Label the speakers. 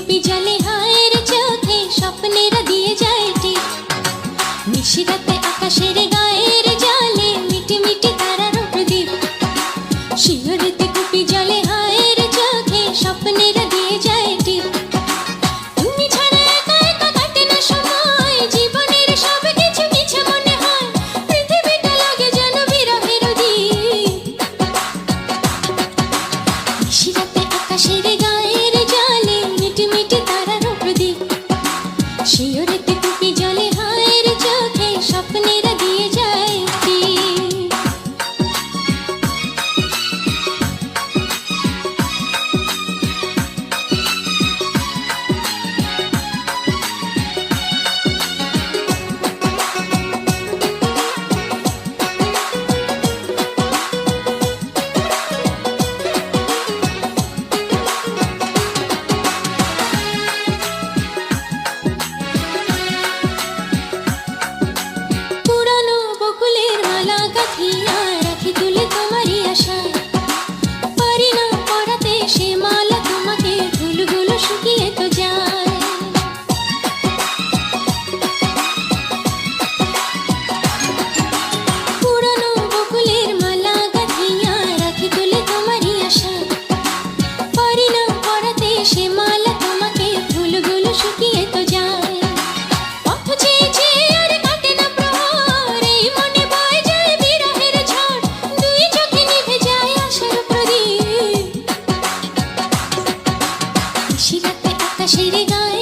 Speaker 1: কুপি জলে হায়ের চোখে স্বপ্নেরা দিয়ে যায় টিপ। নিশিরাতে আকাশের গায়ের জলে মিটি মিটি তারার প্রদীপ। শিহরিতে কুপি জলে হায়ের চোখে স্বপ্নেরা দিয়ে যায় টিপ। তুমি ছাড়া একা একা কাটে না সময়, জীবনের সব কিছু মিছে মনে হয়, পৃথিবীটা লাগে যেন বিরহের দ্বীপ। নিশিরাতে আকাশের গায়ের জলে মিটি মিটি তারার প্রদীপ। শিহরিতে কুপি জলে হায়ের চোখে স্বপ্নেরা দিয়ে যায় টিপ। পুরানো বকুলের মালা গাঁথিয়া রাখি তুলে তোমারই আশায়। পারি না পরাতে সে মালা তোমাকে, ফুলগুলো শুকিয়ে তো যায়। পুরানো বকুলের মালা গাঁথিয়া রাখি তুলে তোমারই আশায়। পারি না পরাতে সে মালা তোমাকে, ফুলগুলো শুকিয়ে তো যায়। পথ চেয়ে চেয়ে আর কাটে না প্রহর, এই মনে বয়ে যায় বিরহের ঝড়, দুই চোখে নিভে যায় আশার প্রদীপ। নিশিরাতে আকাশের গায়ে